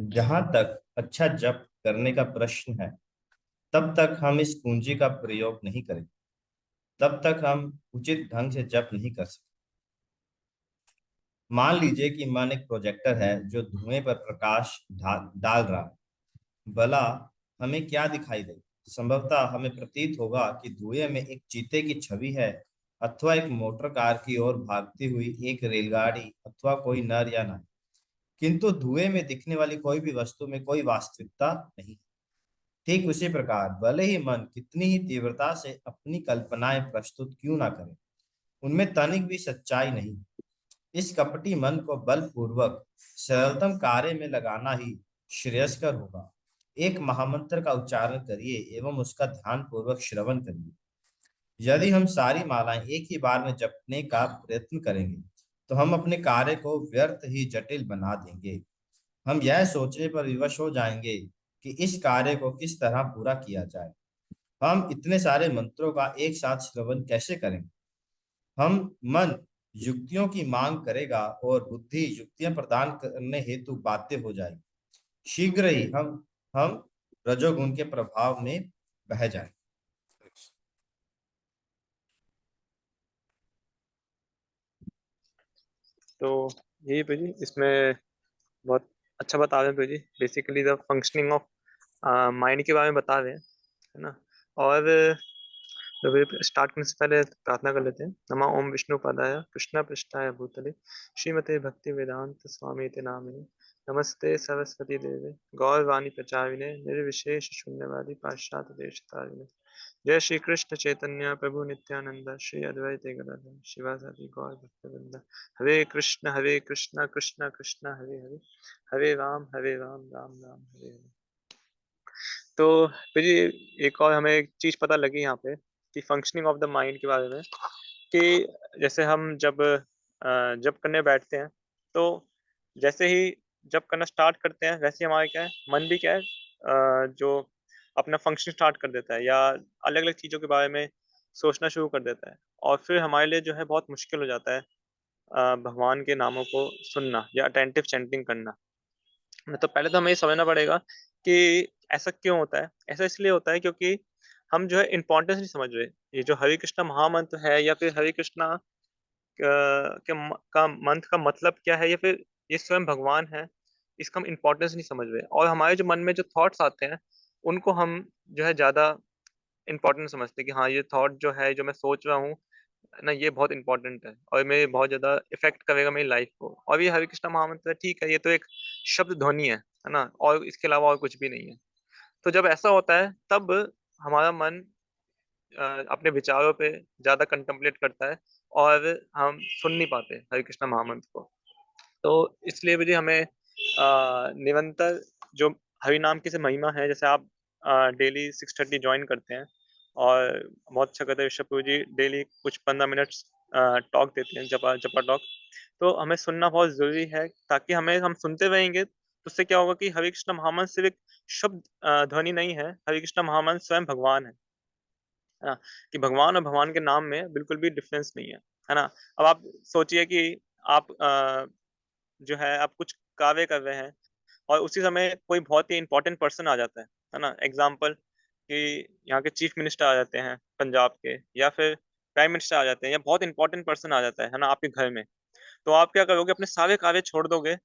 जहां तक अच्छा जप करने का प्रश्न है, तब तक हम इस कुंजी का प्रयोग नहीं करेंगे। तब तक हम उचित ढंग से जप नहीं कर सकते। मान लीजिए कि मन एक प्रोजेक्टर है जो धुएं पर प्रकाश डाल रहा है। भला हमें क्या दिखाई दे? संभवतः हमें प्रतीत होगा कि धुएं में एक चीते की छवि है, अथवा एक मोटर कार की ओर भागती हुई एक रेलगाड़ी, अथवा कोई नर या नारी। किंतु धुएं में दिखने वाली कोई भी वस्तु में कोई वास्तविकता नहीं। ठीक उसी प्रकार भले ही मन कितनी ही तीव्रता से अपनी कल्पनाएं प्रस्तुत क्यों ना करे, उनमें तनिक भी सच्चाई नहीं। इस कपटी मन को बलपूर्वक सरलतम कार्य में लगाना ही श्रेयस्कर होगा। एक महामंत्र का उच्चारण करिए एवं उसका ध्यान पूर्वक श्रवण करिए। यदि हम सारी मालाएं एक ही बार में जपने का प्रयत्न करेंगे, तो हम अपने कार्य को व्यर्थ ही जटिल बना देंगे। हम यह सोचने पर विवश हो जाएंगे कि इस कार्य को किस तरह पूरा किया जाए। हम इतने सारे मंत्रों का एक साथ श्रवण कैसे करेंगे? हम मन युक्तियों की मांग करेगा और बुद्धि युक्तियां प्रदान करने हेतु बाध्य हो जाएगी। शीघ्र ही हम रजोगुण के प्रभाव में बह जाएंगे। तो यही पे जी इसमें बहुत अच्छा बता रहे हैं पे जी, basically the functioning of mind के बारे में बता रहे हैं, है ना। और तो स्टार्ट करने से पहले प्रार्थना कर लेते हैं। नमः ओम विष्णु पदाय कृष्ण पृष्ठाय भूतले श्रीमते भक्ति वेदांत स्वामी नामिने नमस्ते सरस्वती देवे गौरवाणी प्रचारिणे निर्विशेष शून्यवादी पाश्चात्य देशतारिणे। जय श्री कृष्ण चैतन्य प्रभु नित्यानंद श्री अद्वैत गदाधर शिवासादि गौर भक्तवृंद। हरे कृष्ण कृष्ण कृष्ण हरे हरे, हरे राम राम राम हरे हरे। तो फिर ये एक और हमें एक चीज पता लगी यहाँ पे कि फंक्शनिंग ऑफ द माइंड के बारे में, कि जैसे हम जब करने बैठते हैं, तो जैसे ही जब करना स्टार्ट करते हैं वैसे ही हमारा क्या है, मन भी क्या है, जो अपना फंक्शन स्टार्ट कर देता है या अलग अलग चीजों के बारे में सोचना शुरू कर देता है। और फिर हमारे लिए जो है बहुत मुश्किल हो जाता है भगवान के नामों को सुनना या अटेंटिव चैंटिंग करना। तो पहले तो हमें ये समझना पड़ेगा कि ऐसा क्यों होता है। ऐसा इसलिए होता है क्योंकि हम जो है इम्पोर्टेंस नहीं समझ रहे। ये जो हरे कृष्णा महामंत्र है या फिर हरे कृष्णा का मंत्र का मतलब क्या है, या फिर ये स्वयं भगवान है, इसका हम इम्पोर्टेंस नहीं समझ रहे। और हमारे जो मन में जो थॉट्स आते हैं उनको हम जो है ज्यादा इम्पोर्टेंट समझते हैं कि हाँ, ये थॉट जो है, जो मैं सोच रहा हूँ ना, ये बहुत इंपॉर्टेंट है और मेरे बहुत ज्यादा इफेक्ट करेगा मेरी लाइफ को। और ये हरे कृष्णा महामंत्र है, ठीक है, ये तो एक शब्द ध्वनि है ना, और इसके अलावा और कुछ भी नहीं है। तो जब ऐसा होता है तब हमारा मन अपने विचारों पे ज्यादा कंtemplate करता है और हम सुन नहीं पाते हरे कृष्णा महामंत्र को। तो इसलिए मुझे हमें निरंतर जो हरि नाम की से महिमा है, जैसे आप डेली 6:30 ज्वाइन करते हैं और बहुत अच्छा करते हैं ऋषभ जी, डेली कुछ 15 मिनट टॉक देते हैं, जपा जपा टॉक। तो हमें सुनना बहुत जरूरी है, ताकि हमें हम सुनते रहेंगे तो उससे क्या होगा कि हरे कृष्ण महामंत्र सिर्फ एक शब्द ध्वनि नहीं है, हरे कृष्ण महामंत्र स्वयं भगवान है ना। कि भगवान और भगवान के नाम में बिल्कुल भी डिफरेंस नहीं है ना। अब आप सोचिए कि आप जो है आप कुछ कार्य कर रहे हैं और उसी समय कोई बहुत ही इंपॉर्टेंट पर्सन आ जाता है ना। एग्जाम्पल कि यहाँ के चीफ मिनिस्टर आ जाते हैं पंजाब के, या फिर प्राइम मिनिस्टर आ जाते हैं, या बहुत इंपॉर्टेंट पर्सन आ जाता है ना आपके घर में। तो आप क्या करोगे, अपने सारे कार्य छोड़ दोगे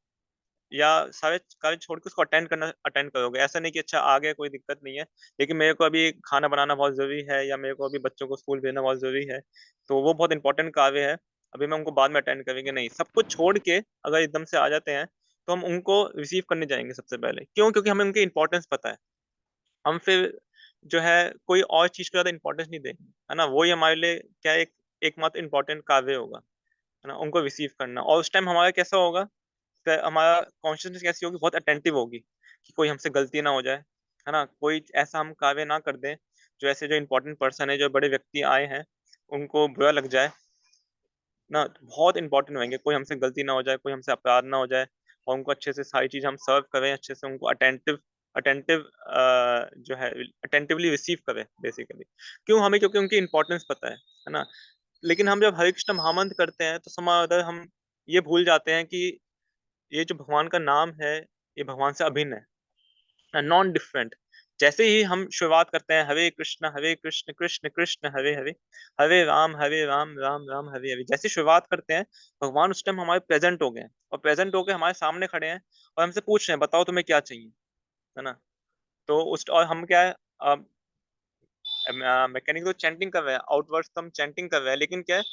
या सारे कार्य छोड़ के उसको अटेंड करोगे। ऐसा नहीं कि अच्छा आ गया कोई दिक्कत नहीं है, लेकिन मेरे को अभी खाना बनाना बहुत जरूरी है, या मेरे को अभी बच्चों को स्कूल भेजना बहुत जरूरी है, तो वो बहुत इंपॉर्टेंट कार्य है, अभी मैं उनको बाद में अटेंड करेंगे। नहीं, सब कुछ छोड़ के अगर एकदम से आ जाते हैं तो हम उनको रिसीव करने जाएंगे सबसे पहले। क्यों? क्योंकि हमें उनकी इंपॉर्टेंस पता है। हम फिर जो है कोई और चीज को ज्यादा इंपॉर्टेंस नहीं देंगे, है ना। वही हमारे लिए क्या है, एक एकमात्र इंपॉर्टेंट कार्य होगा, है ना, उनको रिसीव करना। और उस टाइम हमारा कैसा होगा, हमारा कॉन्शियसनेस कैसी होगी, बहुत अटेंटिव होगी कि कोई हमसे गलती ना हो जाए, है ना। कोई ऐसा हम कार्य ना कर दें जो ऐसे जो इंपॉर्टेंट पर्सन है, जो बड़े व्यक्ति आए हैं, उनको बुरा लग जाए ना। तो बहुत इंपॉर्टेंट होंगे, कोई हमसे गलती ना हो जाए, कोई हमसे अपराध ना हो जाए, और उनको अच्छे से सारी चीज हम सर्व करें, अच्छे से उनको अटेंटिव अटेंटिव जो है अटेंटिवली रिसीव करें बेसिकली। क्यों? हमें क्योंकि उनकी इंपॉर्टेंस पता है ना। लेकिन हम जब हरे कृष्ण महामंत्र करते हैं तो समाधर हम ये भूल जाते हैं कि ये जो भगवान का नाम है, ये भगवान से अभिन्न है, नॉन डिफरेंट। जैसे ही हम शुरुआत करते हैं हरे कृष्ण कृष्ण कृष्ण हरे हरे, हरे राम राम राम हरे हरे, जैसे शुरुआत करते हैं भगवान उस टाइम हमारे प्रेजेंट हो गए हैं, और प्रेजेंट होके हमारे सामने खड़े हैं और हमसे पूछ रहे हैं बताओ तुम्हें क्या चाहिए, है ना। तो उस और हम क्या है, मैकेनिक तो चैंटिंग कर रहे हैं, आउटवर्ड्स तो हम चैंटिंग कर रहे हैं, लेकिन क्या है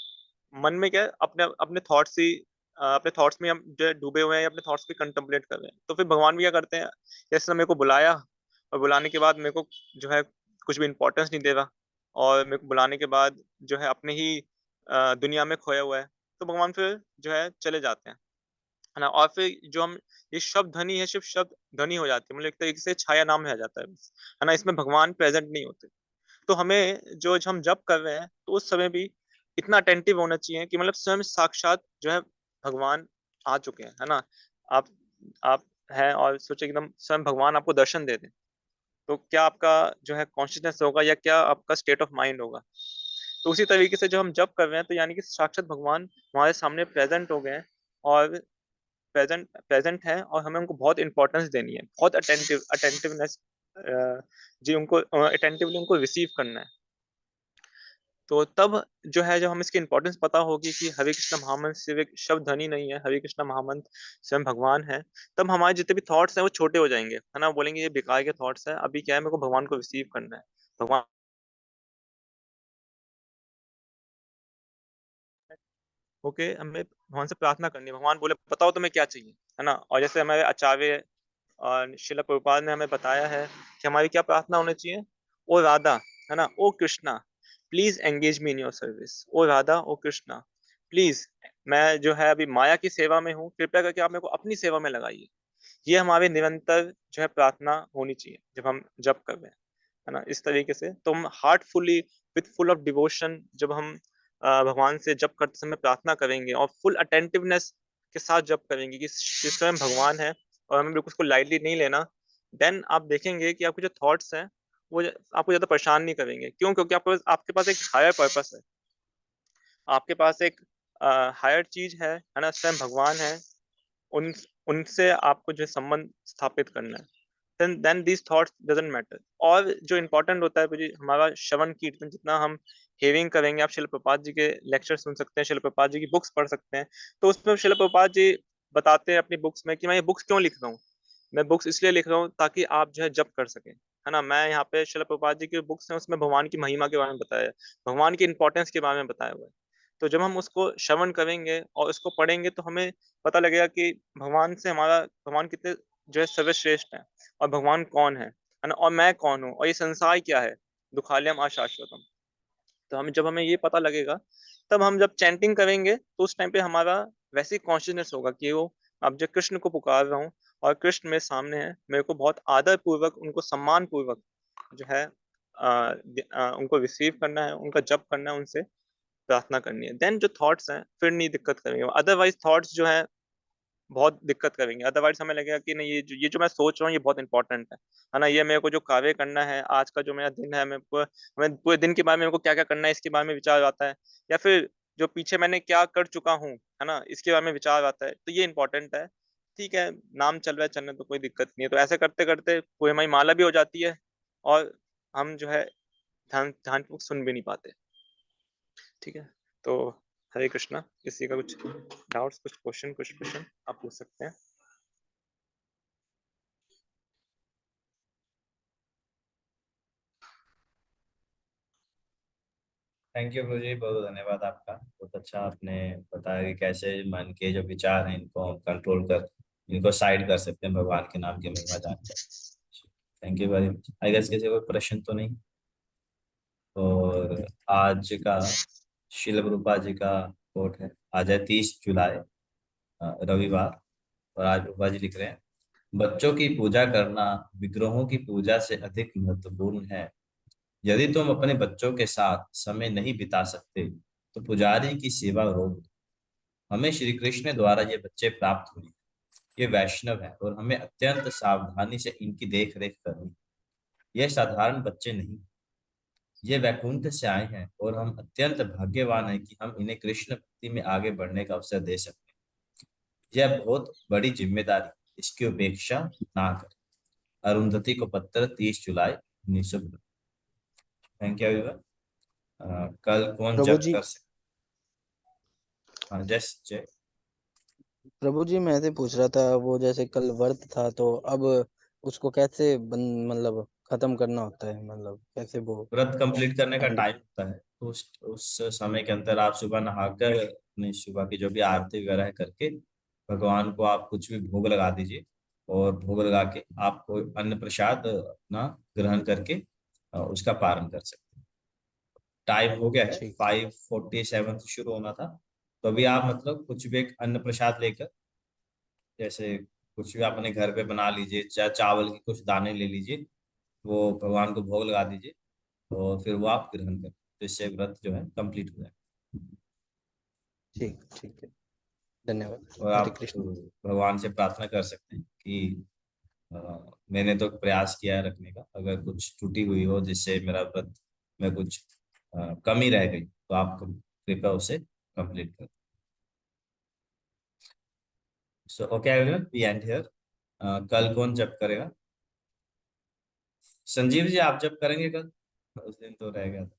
मन में क्या है, अपने अपने थॉट्स ही अपने थॉट्स में हम जो है डूबे हुए हैं, या अपने थॉट्स को कंtemplate कर रहे हैं। तो फिर भगवान भी क्या करते हैं, जैसे मेरे को बुलाया और बुलाने के बाद मेरे को जो है कुछ भी इंपॉर्टेंस नहीं दे रहा, और मेरे को बुलाने के बाद जो है अपने ही दुनिया में खोया हुआ है, तो भगवान फिर जो है चले जाते हैं, है ना। और फिर जो हम ये शब्द ध्वनि है, सिर्फ शब्द ध्वनि हो जाती है, मतलब एक तरीके से छाया नाम रह जाता है बस, है ना। इसमें भगवान प्रेजेंट नहीं होते। तो हमें जो हम जप कर रहे हैं तो उस समय भी इतना अटेंटिव होना चाहिए कि मतलब स्वयं साक्षात जो है भगवान आ चुके हैं, है ना। आप आप हैं और सोचे एकदम स्वयं भगवान आपको दर्शन दे दें, तो क्या आपका जो है कॉन्शियसनेस होगा, या क्या आपका स्टेट ऑफ माइंड होगा। तो उसी तरीके से जो हम जप कर रहे हैं, तो यानी कि साक्षात भगवान हमारे सामने प्रेजेंट हो गए हैं, और प्रेजेंट प्रेजेंट है, और हमें उनको बहुत इंपॉर्टेंस देनी है, बहुत अटेंटिवनेस जी, उनको अटेंटिवली उनको रिसीव करना है। तो तब जो है, जब हमें इसकी इंपॉर्टेंस पता होगी कि हरे कृष्ण महामंत्र सिर्फ एक शब्द ध्वनि नहीं है, हरे कृष्ण महामंत्र स्वयं भगवान है, तब हमारे जितने भी थॉट्स हैं वो छोटे हो जाएंगे, है ना। बोलेंगे ये बेकार के थॉट्स है, अभी क्या है, मेरे को भगवान को रिसीव करना है। भगवान ओके, हमें भगवान से प्रार्थना करनी है, भगवान बोले बताओ तुम्हें क्या चाहिए, है ना। और जैसे हमारे आचार्य और शिला प्रभुपाद ने हमें बताया है कि हमारी क्या प्रार्थना होनी चाहिए, ओ राधा, है ना, ओ Krishna, please engage me in your service, ओ राधा ओ कृष्णा प्लीज, मैं जो है अभी माया की सेवा में हूँ, कृपया करके आप मेरे को अपनी सेवा में लगाइए। ये हमारे निरंतर जो है प्रार्थना होनी चाहिए जब हम जप कर रहे हैं, है ना। इस तरीके से तो हम heartfully with full of devotion जब हम भगवान से जप करते समय प्रार्थना करेंगे, और फुल अटेंटिवनेस के साथ जप करेंगे कि स्वयं भगवान है, और हमें बिल्कुल उसको लाइटली नहीं लेना, देन आप देखेंगे कि आपके जो थॉट्स हैं वो आपको ज्यादा परेशान नहीं करेंगे। क्यों? क्योंकि आपके पास एक हायर पर्पस है, आपके पास एक हायर चीज है ना, स्वयं भगवान है, उन उनसे आपको जो है संबंध स्थापित करना है। Then these thoughts doesn't matter. और जो इम्पोर्टेंट होता है जी, हमारा श्रवण कीर्तन जितना हम हेयरिंग करेंगे, आप शिल प्रपात जी के लेक्चर सुन सकते हैं, शिल प्रपात जी की बुक्स पढ़ सकते हैं। तो उसमें शिल प्रपात जी बताते हैं अपनी बुक्स में कि मैं ये बुक्स क्यों लिख रहा हूँ। मैं बुक्स इसलिए लिख रहा हूँ ताकि आप जो है जप कर सकें, है ना। मैं यहाँ पे शिल प्रपात जी की बुक्स हैं, उसमें भगवान की महिमा के बारे में बताया है, भगवान की इंपॉर्टेंस के बारे में बताया हुआ है। तो जब हम उसको श्रवण करेंगे और उसको पढ़ेंगे, तो हमें पता लगेगा कि भगवान से हमारा भगवान कितने जो है सर्वश्रेष्ठ है, और भगवान कौन है ना, और मैं कौन हूँ, और ये संसार क्या है, दुखालयम अशाश्वतम। तो हम जब हमें ये पता लगेगा, तब हम जब चैंटिंग करेंगे तो उस टाइम पे हमारा वैसे कॉन्शियसनेस होगा कि वो अब जब कृष्ण को पुकार रहा हूँ, और कृष्ण मेरे सामने है, मेरे को बहुत आदर पूर्वक उनको सम्मान पूर्वक जो है उनको रिसीव करना है, उनका जप करना है, उनसे प्रार्थना करनी है। देन जो थॉट्स हैं फिर नहीं दिक्कत करेंगे, अदरवाइज थॉट्स जो है बहुत दिक्कत करेंगे। अदरवाइज हमें लगेगा कि नहीं, ये जो मैं सोच रहा हूँ ये बहुत इंपॉर्टेंट है ना, ये मेरे को जो कार्य करना है, आज का जो मेरा दिन है, मैं पूरे दिन के बारे में मेरे को क्या क्या करना है इसके बारे में विचार आता है, या फिर जो पीछे मैंने क्या कर चुका हूँ, है ना, इसके बारे में विचार आता है, तो ये इंपॉर्टेंट है। ठीक है, नाम चल रहा है चलने, तो कोई दिक्कत नहीं है। तो ऐसे करते करते पूरी हमारी माला भी हो जाती है, और हम जो है ध्यानपूर्वक सुन भी नहीं पाते। ठीक है, तो हरे कृष्णा। किसी का कुछ डाउट्स, कुछ क्वेश्चन आप पूछ सकते हैं। थैंक यू गुरु जी, बहुत धन्यवाद आपका। बहुत अच्छा आपने बताया कि कैसे मन के जो विचार हैं इनको हम कंट्रोल कर, इनको साइड कर सकते हैं भगवान के नाम की महिमा जानकर। Thank you very much. I guess किसी को प्रश्न तो नहीं। और आज का शिल रूपा जी का कोट है। आज है 30 जुलाई, रविवार। और आज रूपा जी लिख रहे हैं, बच्चों की पूजा करना विग्रहों की पूजा से अधिक महत्वपूर्ण है। यदि तुम अपने बच्चों के साथ समय नहीं बिता सकते तो पुजारी की सेवा रोक दो। हमें श्री कृष्ण द्वारा ये बच्चे प्राप्त हुए। ये वैष्णव है और हमें अत्यंत सावधानी से इनकी देख रेख करनी। ये साधारण बच्चे नहीं, ये वैकुंठ से आए हैं, और हम अत्यंत भाग्यवान हैं कि हम इन्हें कृष्ण भक्ति में आगे बढ़ने का अवसर दे सकते हैं। यह बहुत बड़ी जिम्मेदारी। इसकी उपेक्षा ना करें। अरुंधति को पत्र 30 जुलाई 1900। Thank you everyone. कल कौन प्रभु जप जी, कर सकते? हाँ जस्ट जय। प्रभु जी मैं ऐसे पूछ रहा था, वो जैसे कल व्रत था तो अब उसको कैसे मतलब खत्म करना होता है, मतलब कैसे वो व्रत कंप्लीट करने का एंड। टाइम होता है, तो उस समय के अंदर आप सुबह नहाकर अपनी सुबह की जो भी आरती वगैरह है करके भगवान को आप कुछ भी भोग लगा दीजिए। और भोग लगा के आप कोई अन्न प्रसाद अपना ग्रहण करके उसका पारण कर सकते हैं। टाइम हो गया है, ठीक। 5:47 से शुरू होना था। तो अभी आप मतलब कुछ भी एक अन्न प्रसाद लेकर, जैसे कुछ भी आप अपने घर पे बना लीजिए, चाहे चावल के कुछ दाने ले लीजिए, वो भगवान को भोग लगा दीजिए और फिर वो आप ग्रहण करें, तो इससे व्रत जो है कंप्लीट हो जाए। ठीक ठीक है, धन्यवाद, और हरे आप कृष्ण। भगवान से प्रार्थना कर सकते हैं कि अ, मैंने तो प्रयास किया है रखने का, अगर कुछ त्रुटि हुई हो जिससे मेरा व्रत में कुछ कमी रह गई, तो आप कृपया उसे कंप्लीट करें। So okay everyone, we end here. कल कौन जब करेगा? संजीव जी आप जब करेंगे कल? उस दिन तो रह गया था।